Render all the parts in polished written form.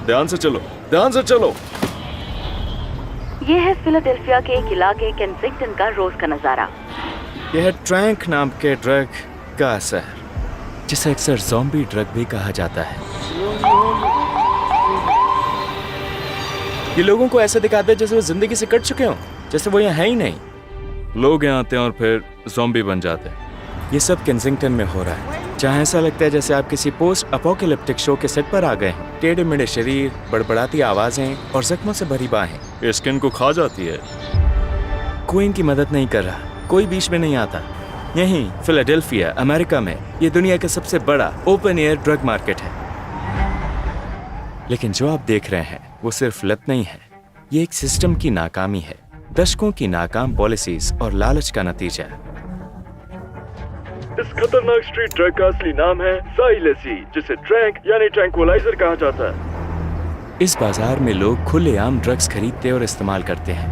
ध्यान से चलो, ध्यान से चलो। ये है फिलाडेल्फिया के एक इलाके केंसिंगटन का रोज का नजारा। यह है ट्रैंक नाम के ड्रग का असर, जिसे अक्सर ज़ॉम्बी ड्रग भी कहा जाता है। ये लोगों को ऐसा दिखाता है जैसे वो जिंदगी से कट चुके हों, जैसे वो यहाँ है ही नहीं। लोग यहाँ आते हैं और फिर ज़ॉम्बी बन जाते हैं। ये सब केंसिंगटन में हो रहा है, जहाँ ऐसा लगता है जैसे आप किसी पोस्ट अपोकैलिप्टिक शो के सेट पर आ गए हैं। टेढ़े मेढ़े शरीर, बड़बड़ाती आवाजें और जख्मों से भरी बाहें। ये स्किन को खा जाती है। कोई इनकी मदद नहीं कर रहा, कोई बीच में नहीं आता। यहीं फिलाडेल्फिया अमेरिका में ये दुनिया का सबसे बड़ा ओपन एयर ड्रग मार्केट है। लेकिन जो आप देख रहे हैं वो सिर्फ लत नहीं है, ये एक सिस्टम की नाकामी है, दशकों की नाकाम पॉलिसीज और लालच का नतीजा है। इस खतरनाक स्ट्रीट ड्रग का असली नाम है ज़ाइलेसी, जिसे ट्रैंक यानी ट्रैंक्विलाइजर कहा जाता है। इस बाजार में लोग खुलेआम ड्रग्स खरीदते और इस्तेमाल करते हैं,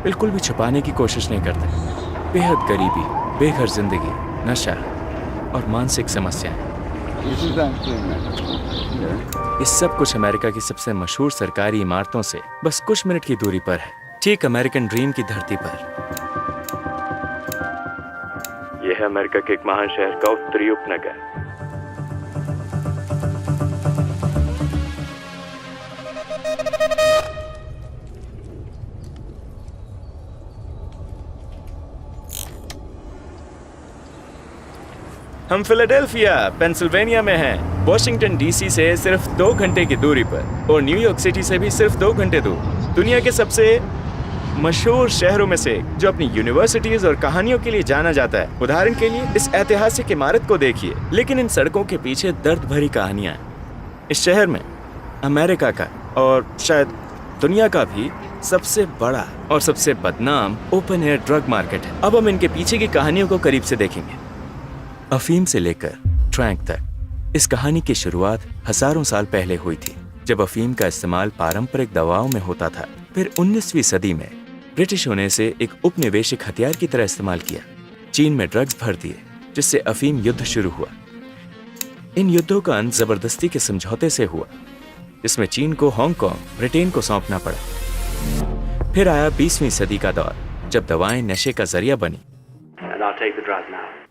बिल्कुल भी छुपाने की कोशिश नहीं करते। बेहद गरीबी, बेघर जिंदगी, नशा और मानसिक समस्याएं, ये सब कुछ अमेरिका की सबसे मशहूर सरकारी इमारतों से बस कुछ मिनट की दूरी पर है, ठीक अमेरिकन ड्रीम की धरती पर। यह है अमेरिका के एक महान शहर का उत्तरी उपनगर। हम फिलाडेल्फिया पेंसिल्वेनिया में हैं, वॉशिंगटन डीसी से सिर्फ 2 घंटे की दूरी पर और न्यूयॉर्क सिटी से भी सिर्फ 2 घंटे दूर। दुनिया के सबसे मशहूर शहरों में से, जो अपनी यूनिवर्सिटीज और कहानियों के लिए जाना जाता है। उदाहरण के लिए इस ऐतिहासिक इमारत को देखिए, लेकिन इन सड़कों के पीछे दर्द भरी कहानियां हैं। इस शहर में अमेरिका का और शायद दुनिया का भी सबसे बड़ा और सबसे बदनाम ओपन एयर ड्रग मार्केट है। अब हम इनके पीछे की कहानियों को करीब से देखेंगे। अफीम से लेकर ट्रैंक तक इस कहानी की शुरुआत हजारों साल पहले हुई थी, जब अफीम का इस्तेमाल पारंपरिक दवाओं में होता था। फिर 19वीं सदी में ब्रिटिशों ने इसे एक उपनिवेशिक हथियार की तरह इस्तेमाल किया। चीन में ड्रग्स भर दिए, जिससे अफीम युद्ध शुरू हुआ। इन युद्धों का अंत जबरदस्ती के समझौते से हुआ, जिसमें चीन को हांगकांग ब्रिटेन को सौंपना पड़ा। फिर आया 20वीं सदी का दौर, जब दवाएं नशे का जरिया बनी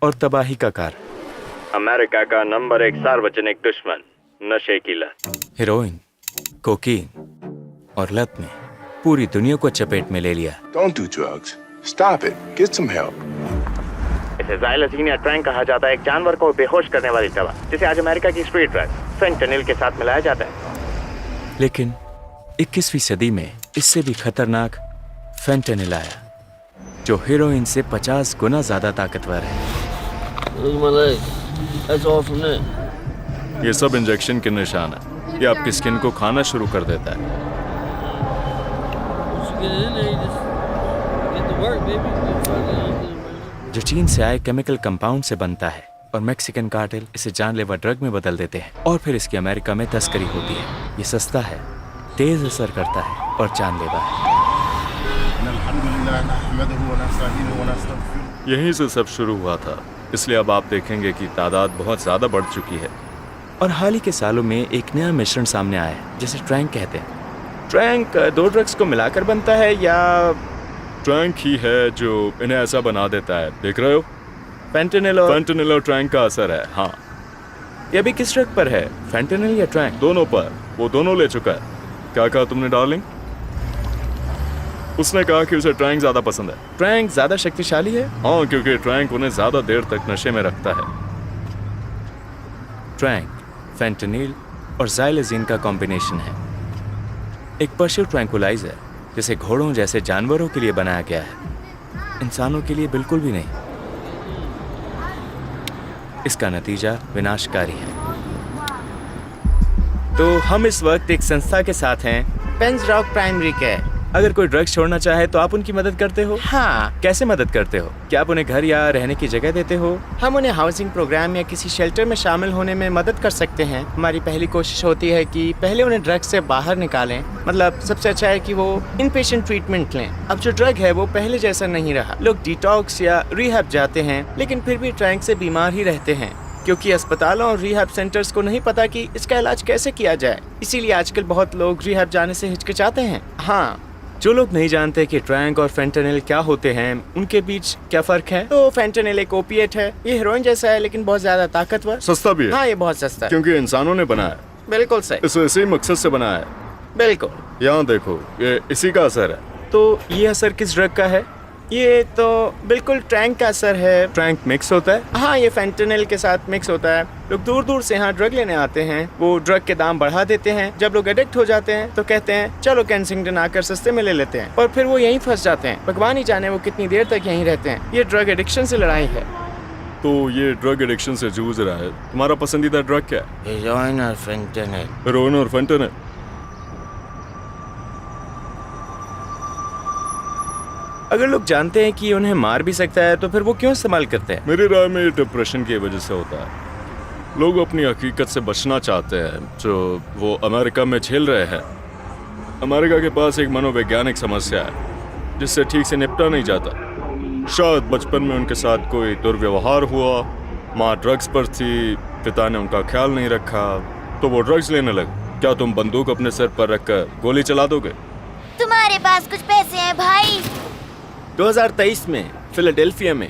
और तबाही का कारण। अमेरिका का नंबर 1 सार्वजनिक दुश्मन नशे की लत, हेरोइन, कोकीन और लत ने पूरी दुनिया को चपेट में ले लिया। Don't do drugs. Stop it. Get some help. इसे ज़ाइलेसिन या ट्रैंक कहा जाता है, एक जानवर को बेहोश करने वाली दवा, जिसे आज अमेरिका की स्ट्रीट ड्रग फेंटनिल के साथ मिलाया जाता है। लेकिन 21वीं सदी में इससे भी खतरनाक फेंटनिल आया, जो हेरोइन से 50 गुना ज्यादा ताकतवर है। ये सब इंजेक्शन के निशान है। ये आपकी स्किन को खाना शुरू कर देता है। जो चीन से आए केमिकल कंपाउंड से बनता है और मैक्सिकन कार्टेल इसे जानलेवा ड्रग में बदल देते हैं और फिर इसकी अमेरिका में तस्करी होती है। ये सस्ता है, तेज असर करता है और जानलेवा है। यहीं से सब शुरू हुआ था, इसलिए अब आप देखेंगे कि तादाद बहुत ज्यादा बढ़ चुकी है। और हाल ही के सालों में एक नया मिश्रण सामने आया है, जिसे ट्रैंक कहते हैं। ट्रैंक 2 ड्रग्स को मिलाकर बनता है या ट्रैंक ही है जो इन्हें ऐसा बना देता है। देख रहे हो, फेंटनिल और ट्रैंक का असर है। हाँ, ये भी किस ड्रग पर है, फेंटनिल या ट्रैंक? दोनों पर। वो दोनों ले चुका है। क्या कहा तुमने डार्लिंग? उसने कहा कि उसे ट्रैंक ज्यादा पसंद है। ट्रैंक ज्यादा शक्तिशाली है? हाँ, क्योंकि ट्रैंक उन्हें ज्यादा देर तक नशे में रखता है। ट्रैंक, फेंटनिल और ज़ाइलेसिन का कॉम्बिनेशन है। एक पशु ट्रैंक्विलाइजर, जिसे घोड़ों जैसे जानवरों के लिए बनाया गया है, इंसानों के लिए बिल्कुल भी नहीं। इसका नतीजा विनाशकारी है। तो हम इस वक्त एक संस्था के साथ हैं, पेंस रॉक प्राइमरी केयर। अगर कोई ड्रग्स छोड़ना चाहे तो आप उनकी मदद करते हो? हाँ। कैसे मदद करते हो? क्या आप उन्हें घर या रहने की जगह देते हो? हम उन्हें हाउसिंग प्रोग्राम या किसी शेल्टर में शामिल होने में मदद कर सकते हैं। हमारी पहली कोशिश होती है कि पहले उन्हें ड्रग्स से बाहर निकालें। मतलब सबसे अच्छा है कि वो इनपेशेंट ट्रीटमेंट लें। अब जो ड्रग है वो पहले जैसा नहीं रहा। लोग डिटॉक्स या रिहैब जाते हैं, लेकिन फिर भी ट्रैंक से बीमार ही रहते हैं। क्योंकि अस्पतालों और रिहैब सेंटर्स को नहीं पता कि इसका इलाज कैसे किया जाए, इसीलिए आजकल बहुत लोग रिहैब जाने से हिचकिचाते हैं। हाँ, जो लोग नहीं जानते कि ट्रैंक और फेंटेनिल क्या होते हैं, उनके बीच क्या फर्क है, तो फेंटेनिल एक ओपिएट है। ये हेरोइन जैसा है लेकिन बहुत ज्यादा ताकतवर। सस्ता भी है। हाँ, ये बहुत सस्ता है। क्योंकि इंसानों ने बनाया है। बिल्कुल सही। इसे इसी मकसद से बनाया है। बिल्कुल। यहाँ देखो, ये इसी का असर है। तो ये असर किस ड्रग का है? ये तो बिल्कुल ट्रैंक का असर है। ट्रैंक मिक्स होता है? हाँ, ये फेंटेनिल के साथ मिक्स होता है। लोग दूर दूर से यहाँ ड्रग लेने आते हैं, वो ड्रग के दाम बढ़ा देते हैं। जब लोग एडिक्ट हो जाते हैं तो कहते हैं चलो केंसिंगटन आकर सस्ते में ले लेते हैं, और फिर वो यहीं फंस जाते हैं। भगवान ही जाने वो कितनी देर तक यहीं रहते हैं। ये ड्रग एडिक्शन से लड़ाई है। तो ये ड्रग एडिक्शन से जूझ रहा है। तुम्हारा पसंदीदा ड्रग क्या है? हेरोइन और फेंटेनिल। हेरोइन और फेंटेनिल। अगर लोग जानते हैं कि ये उन्हें मार भी सकता है तो फिर वो क्यों इस्तेमाल करते हैं? मेरी राय में ये डिप्रेशन की वजह से होता है। लोग अपनी हकीकत से बचना चाहते हैं जो वो अमेरिका में झेल रहे हैं। अमेरिका के पास एक मनोवैज्ञानिक समस्या है जिससे ठीक से निपटा नहीं जाता। शायद बचपन में उनके साथ कोई दुर्व्यवहार हुआ, माँ ड्रग्स पर थी, पिता ने उनका ख्याल नहीं रखा, तो वो ड्रग्स लेने लगे। क्या तुम बंदूक अपने सिर पर रखकर गोली चला दोगे? तुम्हारे पास कुछ पैसे हैं भाई? 2023 में फिलाडेल्फिया में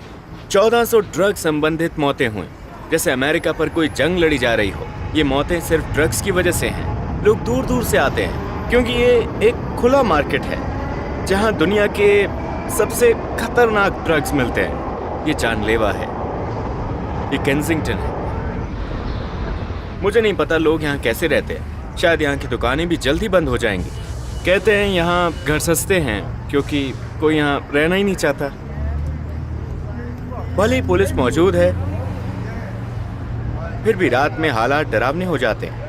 1400 ड्रग संबंधित मौतें हुई, जैसे अमेरिका पर कोई जंग लड़ी जा रही हो। ये मौतें सिर्फ ड्रग्स की वजह से हैं। लोग दूर दूर से आते हैं क्योंकि ये एक खुला मार्केट है जहां दुनिया के सबसे खतरनाक ड्रग्स मिलते हैं। ये जानलेवा है। ये केंसिंगटन है। मुझे नहीं पता लोग यहाँ कैसे रहते हैं। शायद यहाँ की दुकानें भी जल्द ही बंद हो जाएंगी। कहते हैं यहाँ घर सस्ते हैं क्योंकि कोई यहाँ रहना ही नहीं चाहता। भले ही पुलिस मौजूद है, फिर भी रात में हालात डरावने हो जाते हैं।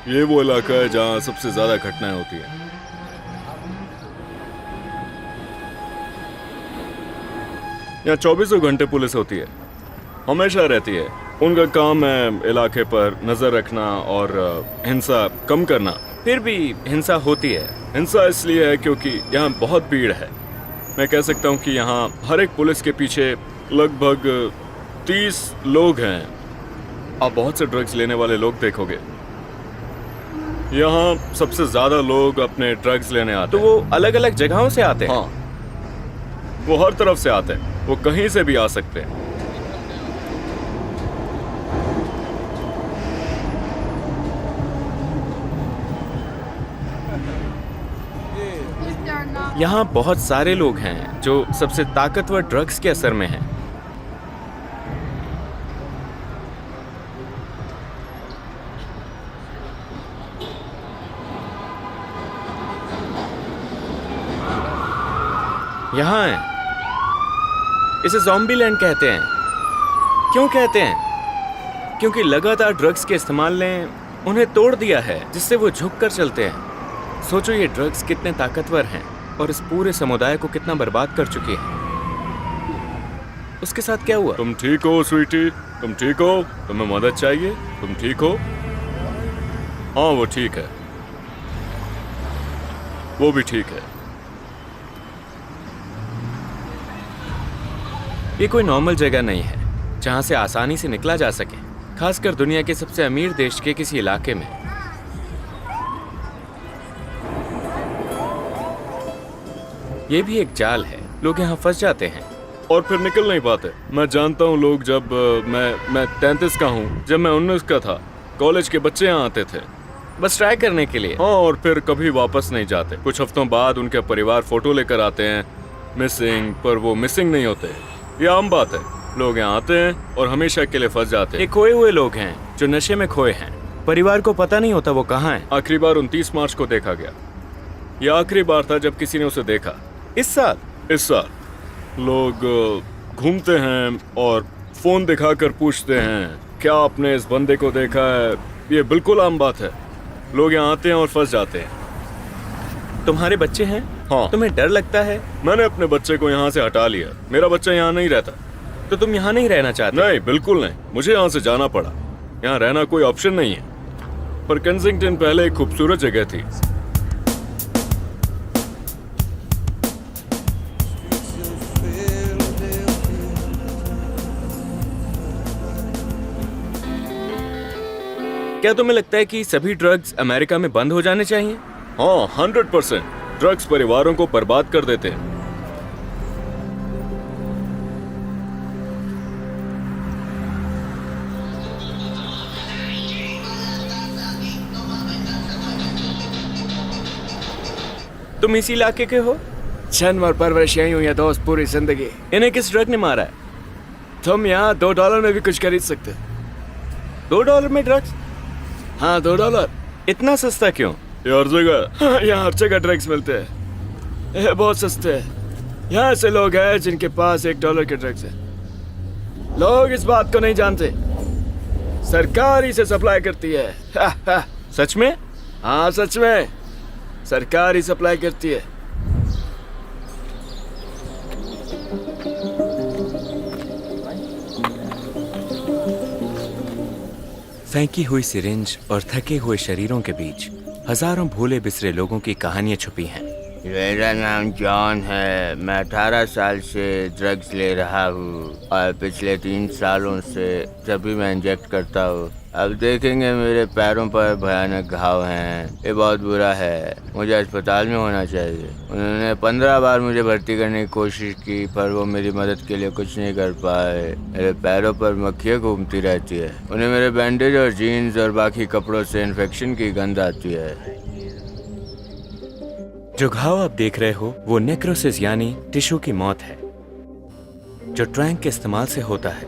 ये वो इलाका है जहाँ सबसे ज्यादा घटनाएं होती है। यहाँ 24 घंटे पुलिस होती है, हमेशा रहती है। उनका काम है इलाके पर नजर रखना और हिंसा कम करना। फिर भी हिंसा होती है। हिंसा इसलिए है क्योंकि यहाँ बहुत भीड़ है। मैं कह सकता हूँ कि यहाँ हर एक पुलिस के पीछे लगभग 30 लोग हैं। आप बहुत से ड्रग्स लेने वाले लोग देखोगे। यहाँ सबसे ज्यादा लोग अपने ड्रग्स लेने आते तो हैं। वो अलग अलग जगहों से आते हैं। हाँ, वो हर तरफ से आते हैं। वो कहीं से भी आ सकते हैं। यहाँ बहुत सारे लोग हैं जो सबसे ताकतवर ड्रग्स के असर में हैं। यहाँ है। इसे ज़ॉम्बी लैंड कहते हैं। क्यों कहते हैं? क्योंकि लगातार ड्रग्स के इस्तेमाल ने उन्हें तोड़ दिया है, जिससे वो झुक कर चलते हैं। सोचो ये ड्रग्स कितने ताकतवर हैं और इस पूरे समुदाय को कितना बर्बाद कर चुकी है। उसके साथ क्या हुआ? तुम ठीक हो स्वीटी? तुम ठीक हो? तुम्हें मदद चाहिए? तुम ठीक हो? हाँ, वो ठीक है। वो भी ठीक है। ये कोई नॉर्मल जगह नहीं है जहां से आसानी से निकला जा सके, खासकर दुनिया के सबसे अमीर देश के किसी इलाके में। ये भी एक जाल है। लोग यहाँ फंस जाते हैं और फिर निकल नहीं पाते। मैं जानता हूँ लोग। जब मैं 33 का हूँ, जब मैं 19 का था, कॉलेज के बच्चे यहाँ आते थे बस ट्राई करने के लिए। हाँ, और फिर कभी वापस नहीं जाते। कुछ हफ्तों बाद उनके परिवार फोटो लेकर आते हैं मिसिंग, पर वो मिसिंग नहीं होते। ये आम बात है। लोग यहाँ आते हैं और हमेशा के लिए फंस जाते हैं। ये खोए हुए लोग हैं जो नशे में खोए हैं। परिवार को पता नहीं होता वो कहाँ है। आखिरी बार 29 मार्च को देखा गया। यह आखिरी बार था जब किसी ने उसे देखा। इस साल लोग घूमते हैं और फोन दिखाकर पूछते हैं क्या आपने इस बंदे को देखा है। ये बिल्कुल आम बात है। लोग यहाँ आते हैं और फंस जाते हैं। तुम्हारे बच्चे हैं? हाँ। तुम्हें डर लगता है? मैंने अपने बच्चे को यहाँ से हटा लिया। मेरा बच्चा यहाँ नहीं रहता। तो तुम यहाँ नहीं रहना चाहते? नहीं, बिल्कुल नहीं। मुझे यहाँ से जाना पड़ा। यहाँ रहना कोई ऑप्शन नहीं है। पर केंसिंगटन पहले एक खूबसूरत जगह थी। क्या तुम्हें लगता है कि सभी ड्रग्स अमेरिका में बंद हो जाने चाहिए? हाँ, 100%। ड्रग्स परिवारों को बर्बाद कर देते हैं। तुम इसी इलाके के हो? जन्म और परवरिश यहीं हुई है दोस्त, पूरी जिंदगी। इन्हें किस ड्रग ने मारा है? तुम यहाँ $2 में भी कुछ खरीद सकते। $2 में ड्रग्स? हाँ, $2। इतना सस्ता क्यों? ये हर जगह। हाँ, यहाँ हर जगह ड्रग्स मिलते हैं। ये बहुत सस्ते हैं। यहाँ से लोग हैं जिनके पास $1 के ड्रग्स है। लोग इस बात को नहीं जानते, सरकार ही से सप्लाई करती है। सच में? हाँ, सच में सरकार ही सप्लाई करती है। फेंकी हुई सिरिंज और थके हुए शरीरों के बीच हजारों भूले बिसरे लोगों की कहानियां छुपी हैं। मेरा नाम जॉन है। मैं 18 साल से ड्रग्स ले रहा हूँ और पिछले 3 सालों से जब भी मैं इंजेक्ट करता हूँ। अब देखेंगे मेरे पैरों पर भयानक घाव हैं। ये बहुत बुरा है, मुझे अस्पताल में होना चाहिए। उन्होंने 15 बार मुझे भर्ती करने की कोशिश की पर वो मेरी मदद के लिए कुछ नहीं कर पाए। मेरे पैरों पर मक्खियाँ घूमती रहती है। उन्हें मेरे बैंडेज और जीन्स और बाकी कपड़ों से इन्फेक्शन की गंध आती है। जो घाव आप देख रहे हो वो नेक्रोसिस यानी टिश्यू की मौत है, जो ट्रैंक के इस्तेमाल से होता है।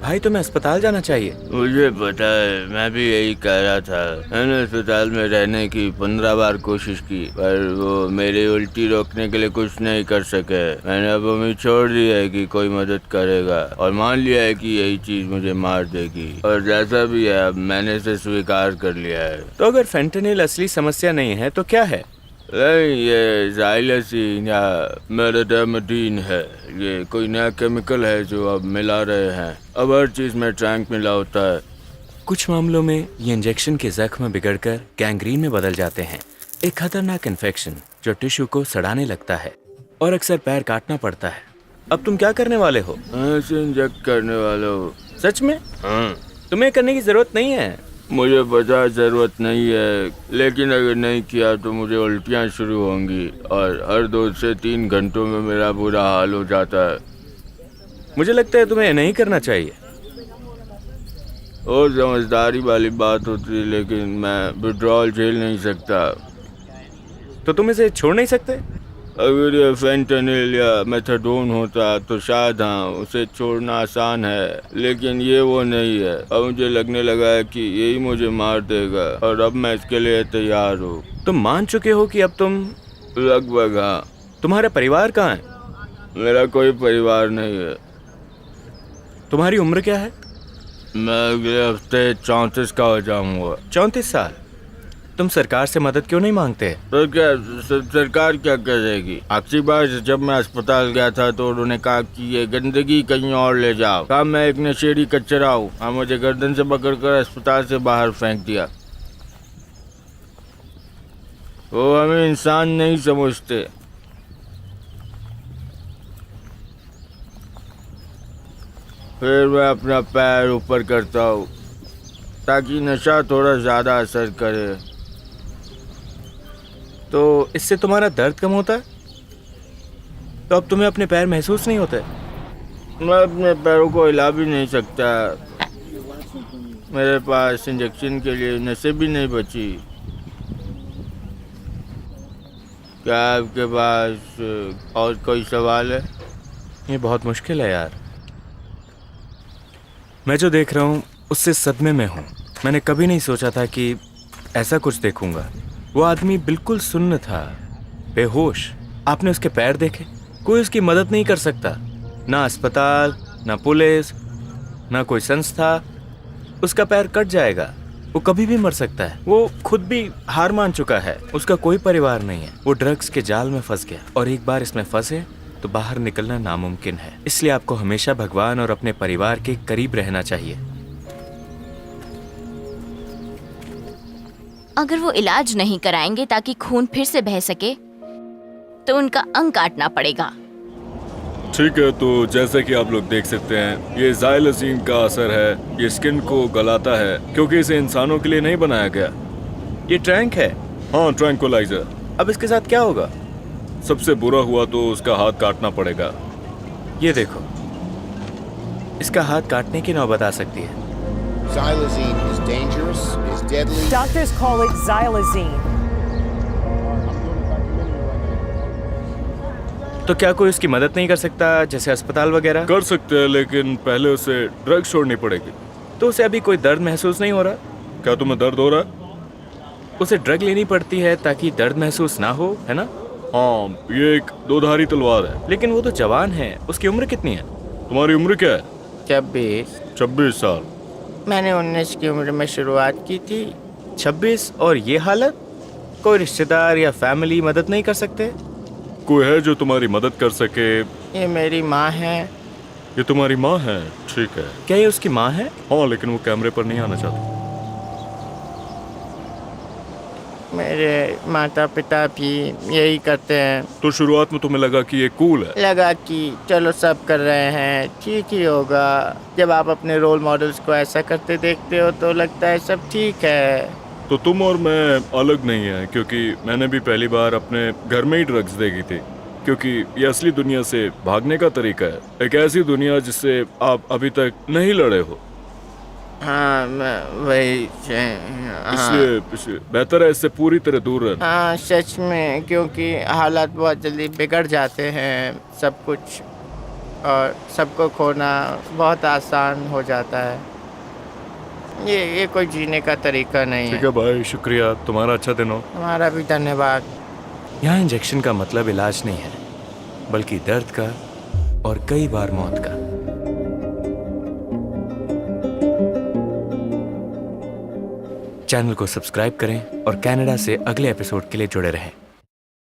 भाई तुम्हें अस्पताल जाना चाहिए। मुझे पता है, मैं भी यही कह रहा था। मैंने अस्पताल में रहने की 15 बार कोशिश की पर वो मेरी उल्टी रोकने के लिए कुछ नहीं कर सके। मैंने अब उम्मीद छोड़ दी है कि कोई मदद करेगा और मान लिया है कि यही चीज मुझे मार देगी। और जैसा भी है अब मैंने इसे स्वीकार कर लिया है। तो अगर फेंटेनिल असली समस्या नहीं है तो क्या है? नहीं, ये ज़ाइलसीन या मेटाडर्मिडीन है। ये कोई नया केमिकल है जो अब मिला रहे हैं। अब हर चीज़ में ट्रैंक मिला होता है। कुछ मामलों में ये इंजेक्शन के जख्म बिगड़कर गैंग्रीन में बदल जाते हैं, एक खतरनाक इन्फेक्शन जो टिश्यू को सड़ाने लगता है और अक्सर पैर काटना पड़ता है। अब तुम क्या करने वाले हो? ऐसे इंजेक्ट करने वाला हूँ। सच में? हाँ, तुम्हें करने की जरूरत नहीं है। मुझे पता ज़रूरत नहीं है, लेकिन अगर नहीं किया तो मुझे उल्टियाँ शुरू होंगी और हर 2 से 3 घंटों में मेरा बुरा हाल हो जाता है। मुझे लगता है तुम्हें नहीं करना चाहिए। और समझदारी वाली बात होती है, लेकिन मैं विड्रॉल झेल नहीं सकता। तो तुम इसे छोड़ नहीं सकते? अगर ये फेंटेनिल या मेथाडोन होता तो शायद हाँ, उसे छोड़ना आसान है, लेकिन ये वो नहीं है। अब मुझे लगने लगा है कि यही मुझे मार देगा और अब मैं इसके लिए तैयार हूँ। तुम मान चुके हो कि अब तुम? लगभग हाँ। तुम्हारा परिवार कहाँ है? मेरा कोई परिवार नहीं है। तुम्हारी उम्र क्या है? मैं अगले हफ्ते 34 का हो जाऊंगा। 34 साल? तुम सरकार से मदद क्यों नहीं मांगते? तो क्या सरकार क्या करेगी? आखिरी बार जब मैं अस्पताल गया था तो उन्होंने कहा कि ये गंदगी कहीं और ले जाओ। कहा मैं एक नशेड़ी कचरा हूँ। हाँ, मुझे गर्दन से पकड़कर अस्पताल से बाहर फेंक दिया। वो हमें इंसान नहीं समझते। फिर मैं अपना पैर ऊपर करता हूँ ताकि नशा थोड़ा ज्यादा असर करे। तो इससे तुम्हारा दर्द कम होता है? तो अब तुम्हें अपने पैर महसूस नहीं होते? मैं अपने पैरों को हिला भी नहीं सकता। मेरे पास इंजेक्शन के लिए नसें भी नहीं बची। क्या आपके पास और कोई सवाल है? ये बहुत मुश्किल है यार। मैं जो देख रहा हूँ उससे सदमे में हूँ। मैंने कभी नहीं सोचा था कि ऐसा कुछ देखूंगा। वो आदमी बिल्कुल सुन्न था, बेहोश। आपने उसके पैर देखे? कोई उसकी मदद नहीं कर सकता, ना अस्पताल, ना पुलिस, ना कोई संस्था। उसका पैर कट जाएगा, वो कभी भी मर सकता है। वो खुद भी हार मान चुका है। उसका कोई परिवार नहीं है। वो ड्रग्स के जाल में फंस गया और एक बार इसमें फंसे तो बाहर निकलना नामुमकिन है। इसलिए आपको हमेशा भगवान और अपने परिवार के करीब रहना चाहिए। अगर वो इलाज नहीं कराएंगे ताकि खून फिर से बह सके तो उनका अंग काटना पड़ेगा। ठीक है, तो जैसे कि आप लोग देख सकते हैं, ये ज़ाइलोसिन का असर है। ये स्किन को गलाता है क्योंकि इसे इंसानों के लिए नहीं बनाया गया। ये ट्रैंक है। हाँ, ट्रैंकुलाइजर। अब इसके साथ क्या होगा? सबसे बुरा हुआ तो उसका हाथ काटना पड़ेगा। ये देखो, इसका हाथ काटने की नौबत आ सकती है। Xylazine is dangerous, is deadly. Doctors call it xylazine. तो क्या कोई उसकी मदद नहीं कर सकता, जैसे अस्पताल वगैरह? कर सकते हैं, लेकिन पहले उसे ड्रग छोड़नी पड़ेगी। तो उसे अभी कोई दर्द महसूस नहीं हो रहा? क्या तुम्हें दर्द हो रहा है? उसे ड्रग लेनी पड़ती है ताकि दर्द महसूस ना हो, है ना? हाँ, ये एक दोधारी तलवार है। लेकिन वो तो जवान है। उसकी उम्र कितनी है? तुम्हारी उम्र क्या है? 26 साल। मैंने 19 की उम्र में शुरुआत की थी। 26 और ये हालत? कोई रिश्तेदार या फैमिली मदद नहीं कर सकते? कोई है जो तुम्हारी मदद कर सके? ये मेरी माँ है। ये तुम्हारी माँ है? ठीक है। क्या ये उसकी माँ है? हाँ, लेकिन वो कैमरे पर नहीं आना चाहती। मेरे माता पिता भी यही करते हैं। तो शुरुआत में तुम्हें लगा कि ये कूल है? लगा कि चलो सब कर रहे हैं, ठीक ही होगा। जब आप अपने रोल मॉडल्स को ऐसा करते देखते हो तो लगता है सब ठीक है। तो तुम और मैं अलग नहीं है, क्योंकि मैंने भी पहली बार अपने घर में ही ड्रग्स देखी थी। क्योंकि ये असली दुनिया से भागने का तरीका है, एक ऐसी दुनिया जिससे आप अभी तक नहीं लड़े हो। हाँ, वही इसलिए बेहतर है इससे पूरी तरह दूर रहना। हाँ, सच में, क्योंकि हालात बहुत जल्दी बिगड़ जाते हैं सब कुछ, और सबको खोना बहुत आसान हो जाता है। ये कोई जीने का तरीका नहीं ठीक है भाई, शुक्रिया। तुम्हारा अच्छा दिन हो। हमारा भी धन्यवाद। यहाँ इंजेक्शन का मतलब इलाज नहीं है, बल्कि दर्द का और कई बार मौत का। चैनल को सब्सक्राइब करें और कनाडा से अगले एपिसोड के लिए जुड़े रहें।